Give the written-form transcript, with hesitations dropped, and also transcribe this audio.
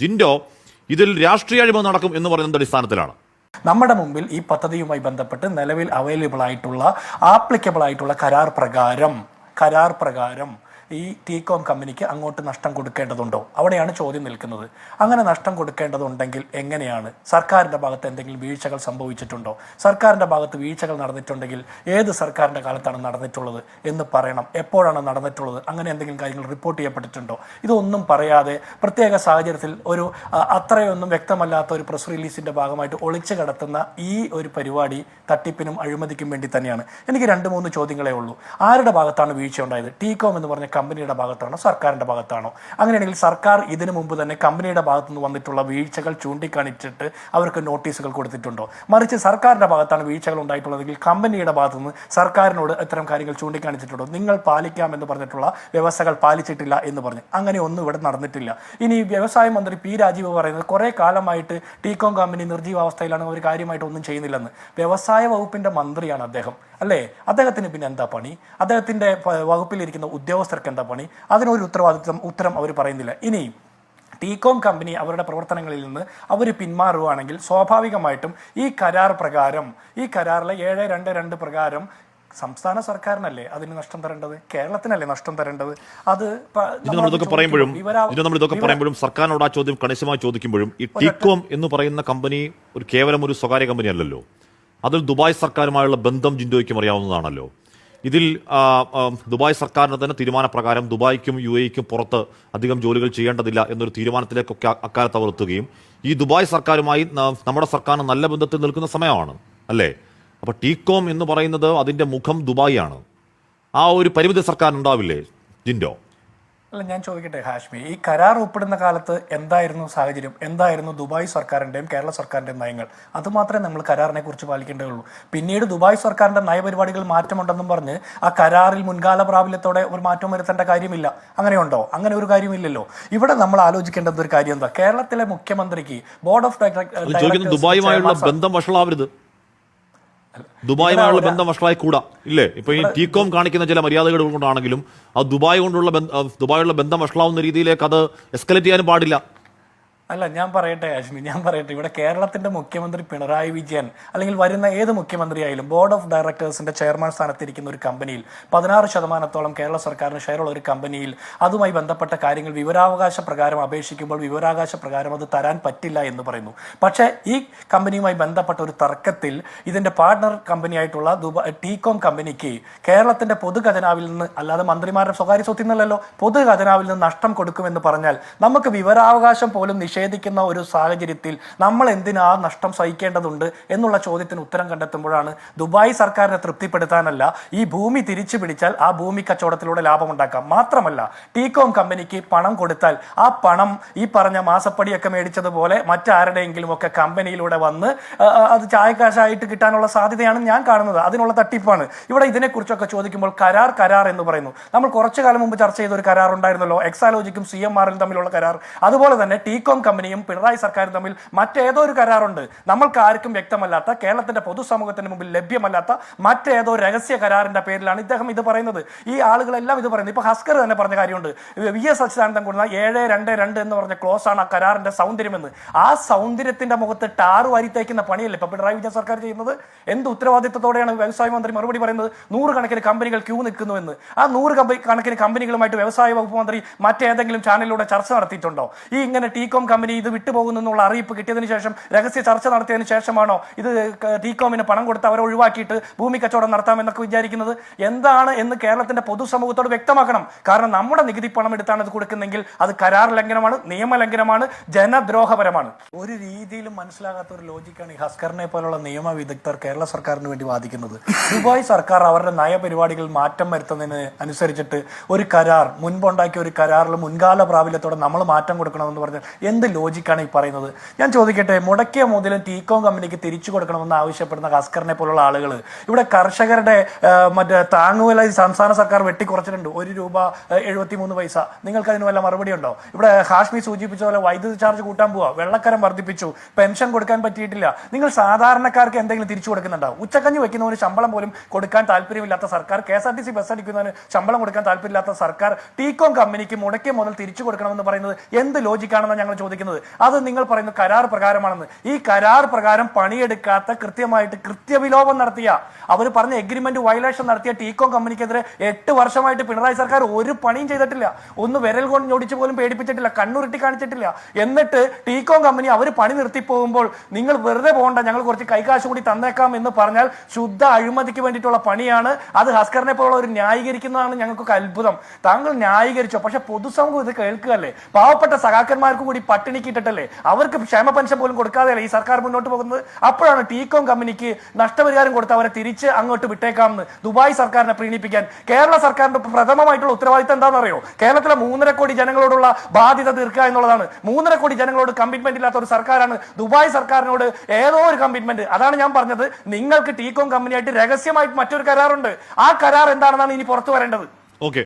ജിൻഡോ ഇതിൽ രാഷ്ട്രീയ അഴിമതി നടക്കും എന്ന് പറയുന്നത് അടിസ്ഥാനത്തിലാണ് നമ്മുടെ മുമ്പിൽ ഈ പദ്ധതിയുമായി ബന്ധപ്പെട്ട് നിലവിൽ അവൈലബിൾ ആയിട്ടുള്ള ആപ്ലിക്കബിൾ ആയിട്ടുള്ള കരാർ പ്രകാരം ഈ ടീകോം കമ്പനിക്ക് അങ്ങോട്ട് നഷ്ടം കൊടുക്കേണ്ടതുണ്ടോ? അവിടെയാണ് ചോദ്യം നിൽക്കുന്നത്. അങ്ങനെ നഷ്ടം കൊടുക്കേണ്ടതുണ്ടെങ്കിൽ എങ്ങനെയാണ്? സർക്കാരിൻ്റെ ഭാഗത്ത് എന്തെങ്കിലും വീഴ്ചകൾ സംഭവിച്ചിട്ടുണ്ടോ? സർക്കാരിൻ്റെ ഭാഗത്ത് വീഴ്ചകൾ നടന്നിട്ടുണ്ടെങ്കിൽ ഏത് സർക്കാരിൻ്റെ കാലത്താണ് നടന്നിട്ടുള്ളത് എന്ന് പറയണം. എപ്പോഴാണ് നടന്നിട്ടുള്ളത്? അങ്ങനെ എന്തെങ്കിലും കാര്യങ്ങൾ റിപ്പോർട്ട് ചെയ്യപ്പെട്ടിട്ടുണ്ടോ? ഇതൊന്നും പറയാതെ പ്രത്യേക സാഹചര്യത്തിൽ ഒരു അത്രയൊന്നും വ്യക്തമല്ലാത്ത ഒരു പ്രസ് റിലീസിൻ്റെ ഭാഗമായിട്ട് ഒളിച്ചു കടത്തുന്ന ഈ ഒരു പരിപാടി തട്ടിപ്പിനും അഴിമതിക്കും വേണ്ടി തന്നെയാണ്. എനിക്ക് 2-3 ചോദ്യങ്ങളേ ഉള്ളൂ. ആരുടെ ഭാഗത്താണ് വീഴ്ച ഉണ്ടായത്? ടീകോം എന്ന് പറഞ്ഞ കമ്പനിയുടെ ഭാഗത്താണോ സർക്കാരിൻ്റെ ഭാഗത്താണോ? അങ്ങനെയാണെങ്കിൽ സർക്കാർ ഇതിനു മുമ്പ് തന്നെ കമ്പനിയുടെ ഭാഗത്തുനിന്ന് വന്നിട്ടുള്ള വീഴ്ചകൾ ചൂണ്ടിക്കാണിച്ചിട്ട് അവർക്ക് നോട്ടീസുകൾ കൊടുത്തിട്ടുണ്ടോ? മറിച്ച് സർക്കാരിൻ്റെ ഭാഗത്താണ് വീഴ്ചകൾ ഉണ്ടായിട്ടുള്ളതെങ്കിൽ കമ്പനിയുടെ ഭാഗത്തുനിന്ന് സർക്കാരിനോട് ഇത്തരം കാര്യങ്ങൾ ചൂണ്ടിക്കാണിച്ചിട്ടുണ്ടോ? നിങ്ങൾ പാലിക്കാമെന്ന് പറഞ്ഞിട്ടുള്ള വ്യവസ്ഥകൾ പാലിച്ചിട്ടില്ല എന്ന് പറഞ്ഞു. അങ്ങനെ ഒന്നും ഇവിടെ നടന്നിട്ടില്ല. ഇനി വ്യവസായ മന്ത്രി പി രാജീവ് പറയുന്നത് കുറേ കാലമായിട്ട് ടീകോം കമ്പനി നിർജീവാവസ്ഥയിലാണ്, അവർ കാര്യമായിട്ട് ഒന്നും ചെയ്യുന്നില്ലെന്ന്. വ്യവസായ വകുപ്പിൻ്റെ മന്ത്രിയാണ് അദ്ദേഹം, അല്ലേ? അദ്ദേഹത്തിന് പിന്നെ എന്താ പണി? അദ്ദേഹത്തിൻ്റെ വകുപ്പിലിരിക്കുന്ന ഉദ്യോഗസ്ഥർക്ക് എന്താ പണി? അതിനൊരു ഉത്തരം അവർ പറയുന്നില്ല. ഇനി ടീകോം കമ്പനി അവരുടെ പ്രവർത്തനങ്ങളിൽ നിന്ന് അവർ പിന്മാറുകയാണെങ്കിൽ സ്വാഭാവികമായിട്ടും ഈ കരാറിലെ 722 പ്രകാരം സംസ്ഥാന സർക്കാരിനല്ലേ അതിന് നഷ്ടം തരേണ്ടത്? കേരളത്തിനല്ലേ നഷ്ടം തരേണ്ടത്? അത് നമ്മളിതൊക്കെ പറയുമ്പോഴും സർക്കാരിനോട് ആ ചോദ്യം കണിശമായി ചോദിക്കുമ്പോഴും ഈ ടീകോം എന്ന് പറയുന്ന കമ്പനി കേവലം ഒരു സ്വകാര്യ കമ്പനി അല്ലല്ലോ. അതിൽ ദുബായ് സർക്കാരുമായുള്ള ബന്ധം ജിൻഡോയ്ക്കും അറിയാവുന്നതാണല്ലോ. ഇതിൽ ദുബായ് സർക്കാരിന്റെ തന്നെ തീരുമാനപ്രകാരം ദുബായ്ക്കും UAE-ക്കും പുറത്ത് അധികം ജോലികൾ ചെയ്യേണ്ടതില്ല എന്നൊരു തീരുമാനത്തിലേക്കൊക്കെ അക്കാലത്ത് അവർ എത്തുകയും ഈ ദുബായ് സർക്കാരുമായി നമ്മുടെ സർക്കാരിന് നല്ല ബന്ധത്തിൽ നിൽക്കുന്ന സമയമാണ്, അല്ലേ? അപ്പോൾ ടീകോം എന്ന് പറയുന്നത് അതിൻ്റെ മുഖം ദുബായ് ആണ്. ആ ഒരു പരിമിതി സർക്കാരിനുണ്ടാവില്ലേ ജിൻഡോ? അല്ല, ഞാൻ ചോദിക്കട്ടെ ഹാഷ്മി, ഈ കരാർ ഒപ്പിടുന്ന കാലത്ത് എന്തായിരുന്നു സാഹചര്യം? എന്തായിരുന്നു ദുബായ് സർക്കാരിൻ്റെയും കേരള സർക്കാരിൻ്റെയും നയങ്ങൾ? അതുമാത്രമേ നമ്മൾ കരാറിനെ കുറിച്ച് പാലിക്കേണ്ടതുള്ളൂ. പിന്നീട് ദുബായ് സർക്കാരിൻ്റെ നയപരിപാടികൾ മാറ്റമുണ്ടെന്നും പറഞ്ഞ് ആ കരാറിൽ മുൻകാല പ്രാബല്യത്തോടെ ഒരു മാറ്റം വരുത്തേണ്ട കാര്യമില്ല. അങ്ങനെയുണ്ടോ? അങ്ങനെ ഒരു കാര്യമില്ലല്ലോ. ഇവിടെ നമ്മൾ ആലോചിക്കേണ്ടത് ഒരു കാര്യം എന്താ? കേരളത്തിലെ മുഖ്യമന്ത്രിക്ക് ബോർഡ് ഓഫ് ഡയറക്ടേഴ്സ് ദുബായുമായുള്ള ബന്ധം വഷളാവരുത്, ദുബായുമായുള്ള ബന്ധം വഷളായി കൂടാ, ഇല്ലേ? ഇപ്പൊ ഈ ടീകോം കാണിക്കുന്ന ചില മര്യാദകൾ കൊണ്ടാണെങ്കിലും ആ ദുബായുള്ള ബന്ധം വഷളാവുന്ന രീതിയിലേക്ക് അത് എസ്കലേറ്റ് ചെയ്യാനും പാടില്ല. അല്ല, ഞാൻ പറയട്ടെ ഇവിടെ കേരളത്തിന്റെ മുഖ്യമന്ത്രി പിണറായി വിജയൻ അല്ലെങ്കിൽ വരുന്ന ഏത് മുഖ്യമന്ത്രിയായാലും ബോർഡ് ഓഫ് ഡയറക്ടേഴ്സിന്റെ ചെയർമാൻ സ്ഥാനത്തിരിക്കുന്ന ഒരു കമ്പനിയിൽ 16% കേരള സർക്കാരിന് ഷെയറുള്ള ഒരു കമ്പനിയിൽ അതുമായി ബന്ധപ്പെട്ട കാര്യങ്ങൾ വിവരാവകാശ പ്രകാരം അപേക്ഷിക്കുമ്പോൾ വിവരാവകാശ പ്രകാരം അത് തരാൻ പറ്റില്ല എന്ന് പറയുന്നു. പക്ഷേ ഈ കമ്പനിയുമായി ബന്ധപ്പെട്ട ഒരു തർക്കത്തിൽ ഇതിന്റെ പാർട്ണർ കമ്പനിയായിട്ടുള്ള ടീകോം കമ്പനിക്ക് കേരളത്തിന്റെ പൊതുഖജനാവിൽ നിന്ന്, അല്ലാതെ മന്ത്രിമാരുടെ സ്വകാര്യ സ്വത്തിൽ നിന്നല്ലോ, പൊതുഖജനാവിൽ നിന്ന് നഷ്ടം കൊടുക്കുമെന്ന് പറഞ്ഞാൽ നമുക്ക് വിവരാവകാശം പോലും നിഷേധിക്കുന്ന ഒരു സാഹചര്യത്തിൽ നമ്മൾ എന്തിനാ നഷ്ടം സഹിക്കേണ്ടതുണ്ട് എന്നുള്ള ചോദ്യത്തിന് ഉത്തരം കണ്ടെത്തുമ്പോഴാണ് ദുബായ് സർക്കാരിനെ തൃപ്തിപ്പെടുത്താനല്ല, ഈ ഭൂമി തിരിച്ചു പിടിച്ചാൽ ആ ഭൂമി കച്ചവടത്തിലൂടെ ലാഭമുണ്ടാക്കാം. മാത്രമല്ല ടീകോം കമ്പനിക്ക് പണം കൊടുത്താൽ ആ പണം ഈ പറഞ്ഞ മാസപ്പടിയൊക്കെ മേടിച്ചതുപോലെ മറ്റാരുടെയെങ്കിലും ഒക്കെ കമ്പനിയിലൂടെ വന്ന് അത് ചായക്കാശായിട്ട് കിട്ടാനുള്ള സാധ്യതയാണ് ഞാൻ കാണുന്നത്. അതിനുള്ള തട്ടിപ്പാണ്. ഇവിടെ ഇതിനെക്കുറിച്ചൊക്കെ ചോദിക്കുമ്പോൾ കരാർ എന്ന് പറയുന്നു. നമ്മൾ കുറച്ചു കാലം മുമ്പ് ചർച്ച ചെയ്ത ഒരു കരാർ ഉണ്ടായിരുന്നല്ലോ, എക്സാലോജിക്കും CMRL തമ്മിലുള്ള കരാർ. അതുപോലെ തന്നെ ടീകോം കമ്പനിയും പിണറായി സർക്കാരും തമ്മിൽ മറ്റേതോ ഒരു കരാറുണ്ട്. നമ്മൾക്ക് ആർക്കും വ്യക്തമല്ലാത്ത, കേരളത്തിന്റെ പൊതുസമൂഹത്തിന് മുമ്പിൽ ലഭ്യമല്ലാത്ത മറ്റേതോ രഹസ്യ കരാറിന്റെ പേരിലാണ് ഇദ്ദേഹം ഇത് പറയുന്നത്. ഈ ആളുകളെല്ലാം ഇത് പറയുന്നത്. ഇപ്പൊ ഹസ്കർ തന്നെ പറഞ്ഞ കാര്യമുണ്ട്, VS അച്യുതാനന്ദൻ കൊടുക്കുന്ന 722 എന്ന് പറഞ്ഞ ക്ലോസ് ആണ് ആ കരാറിന്റെ സൗന്ദര്യമെന്ന്. ആ സൗന്ദര്യത്തിന്റെ മുഖത്ത് ടാറ് വാരിത്തേക്കുന്ന പണിയല്ലേ ഇപ്പൊ പിണറായി വിജയൻ സർക്കാർ ചെയ്യുന്നത്? എന്ത് ഉത്തരവാദിത്തത്തോടെയാണ് വ്യവസായ മന്ത്രി മറുപടി പറയുന്നത്? 100 കണക്കിന് കമ്പനികൾ ക്യൂ നിൽക്കുന്നുവെന്ന്. ആ 100 കണക്കിന് കമ്പനികളുമായിട്ട് വ്യവസായ വകുപ്പ് മന്ത്രി മറ്റേതെങ്കിലും ചാനലിലൂടെ ചർച്ച നടത്തിയിട്ടുണ്ടോ? ഈ ഇങ്ങനെ ടീകോം കമ്പനി ഇത് വിട്ടുപോകുന്നുള്ള അറിയിപ്പ് കിട്ടിയതിനു ശേഷം, രഹസ്യ ചർച്ച നടത്തിയതിനു ശേഷമാണോ ഇത് ടീകോമിന് പണം കൊടുത്ത് അവരെ ഒഴിവാക്കിയിട്ട് ഭൂമി കച്ചവടം നടത്താമെന്നൊക്കെ വിചാരിക്കുന്നത്? എന്താണ് എന്ന് കേരളത്തിന്റെ പൊതുസമൂഹത്തോട് വ്യക്തമാക്കണം. കാരണം നമ്മുടെ നികുതി പണം എടുത്താണ് ഇത് കൊടുക്കുന്നെങ്കിൽ അത് കരാർ ലംഘനമാണ്, നിയമലംഘനമാണ്, ജനദ്രോഹപരമാണ്. ഒരു രീതിയിലും മനസ്സിലാകാത്ത ഒരു ലോജിക്കാണ് ഈ ഹസ്കറിനെ പോലുള്ള നിയമ വിദഗ്ധർ കേരള സർക്കാരിന് വേണ്ടി വാദിക്കുന്നത്. ദുബായ് സർക്കാർ അവരുടെ നയപരിപാടികളിൽ മാറ്റം വരുത്തുന്നതിന് അനുസരിച്ചിട്ട് ഒരു കരാർ, മുൻപുണ്ടാക്കിയ ഒരു കരാറിൽ മുൻകാല പ്രാബല്യത്തോടെ നമ്മൾ മാറ്റം കൊടുക്കണമെന്ന് പറഞ്ഞാൽ എന്ത് ലോജിക്കാണ് ഈ പറയുന്നത്? ഞാൻ ചോദിക്കട്ടെ, മുടക്കിയ മുതലും ടീകോം കമ്പനിക്ക് തിരിച്ചു കൊടുക്കണമെന്ന് ആവശ്യപ്പെടുന്ന ഹസ്കറിനെ പോലുള്ള ആളുകൾ ഇവിടെ കർഷകരുടെ മറ്റേ താങ്ങുവില സംസ്ഥാന സർക്കാർ വെട്ടിക്കുറച്ചിട്ടുണ്ട്, ₹1.73. നിങ്ങൾക്ക് അതിന് വല്ല മറുപടി ഉണ്ടോ? ഇവിടെ ഹാഷ്മി സൂചിപ്പിച്ച പോലെ വൈദ്യുതി ചാർജ് കൂട്ടാൻ പോവാ, വെള്ളക്കരം വർദ്ധിപ്പിച്ചു, പെൻഷൻ കൊടുക്കാൻ പറ്റിയിട്ടില്ല. നിങ്ങൾ സാധാരണക്കാർക്ക് എന്തെങ്കിലും തിരിച്ചു കൊടുക്കുന്നുണ്ടാവും? ഉച്ചക്കഞ്ഞി വെക്കുന്നവന് ശമ്പളം പോലും കൊടുക്കാൻ താല്പര്യമില്ലാത്ത സർക്കാർ, KSRTC ബസ് അടിക്കുന്നതിന് ശമ്പളം കൊടുക്കാൻ താല്പര്യമില്ലാത്ത സർക്കാർ ടീകോം കമ്പനിക്ക് മുടക്കിയ മുതൽ തിരിച്ചു കൊടുക്കണമെന്ന് പറയുന്നത് എന്ത് ലോജിക്കാണെന്ന് ഞങ്ങൾ ചോദിക്കുന്നത്. സമ്മതിക്കുന്നത്. അത് നിങ്ങൾ പറയുന്ന കരാർ പ്രകാരമാണെന്ന്. ഈ കരാർ പ്രകാരം പണിയെടുക്കാത്ത കൃത്യമായിട്ട് കൃത്യവിലോപം നടത്തിയ, അവർ പറഞ്ഞ എഗ്രിമെന്റ് വയലേഷൻ നടത്തിയ ടീകോം കമ്പനിക്കെതിരെ 8 വർഷമായിട്ട് പിണറായി സർക്കാർ ഒരു പണിയും ചെയ്തിട്ടില്ല. ഒന്ന് വിരൽ കൊണ്ട് ഞൊടിച്ച് പോലും പേടിപ്പിച്ചിട്ടില്ല, കണ്ണുരുട്ടി കാണിച്ചിട്ടില്ല. എന്നിട്ട് ടീകോം കമ്പനി അവർ പണി നിർത്തി പോകുമ്പോൾ നിങ്ങൾ വെറുതെ പോകണ്ട, ഞങ്ങൾ കുറച്ച് കൈകാശ് കൂടി തന്നേക്കാം എന്ന് പറഞ്ഞാൽ ശുദ്ധ അഴിമതിക്ക് വേണ്ടിയിട്ടുള്ള പണിയാണ്. അത് ഹസ്കറിനെ പോലുള്ള ഒരു ന്യായീകരിക്കുന്നതാണ് ഞങ്ങൾക്കൊക്കെ അത്ഭുതം. താങ്കൾ ന്യായീകരിച്ചോ, പക്ഷെ പൊതുസമൂഹം ഇത് കേൾക്കുകയല്ലേ? പാവപ്പെട്ട സഖാക്കന്മാർക്കും കൂടി പട്ടിണിക്കിട്ടല്ലേ, അവർക്ക് ക്ഷേമ പെൻഷൻ പോലും കൊടുക്കാതെയല്ലേ ഈ സർക്കാർ മുന്നോട്ട് പോകുന്നത്? അപ്പോഴാണ് ടീകോം കമ്പനിക്ക് നഷ്ടപരിഹാരം കൊടുത്ത് അവരെ തിരിച്ച് അങ്ങോട്ട് വിട്ടേക്കാമെന്ന് ദുബായ് സർക്കാരിനെ പ്രീണിപ്പിക്കാൻ കേരള സർക്കാരിന്റെ പ്രഥമമായിട്ടുള്ള ഉത്തരവാദിത്തം എന്താണെന്നറിയോ? കേരളത്തിലെ 3.5 കോടി ജനങ്ങളോടുള്ള ബാധ്യത തീർക്കുക എന്നുള്ളതാണ്. 3.5 കോടി ജനങ്ങളോട് കമ്മിറ്റ്മെന്റ് ഇല്ലാത്ത ഒരു സർക്കാരാണ് ദുബായ് സർക്കാരിനോട് ഏതോ ഒരു കമ്മിറ്റ്മെന്റ്. അതാണ് ഞാൻ പറഞ്ഞത്, നിങ്ങൾക്ക് ടീകോം കമ്പനിയായിട്ട് രഹസ്യമായിട്ട് മറ്റൊരു കരാറുണ്ട്. ആ കരാർ എന്താണെന്നാണ് ഇനി പുറത്തു വരേണ്ടത്. ഓക്കെ.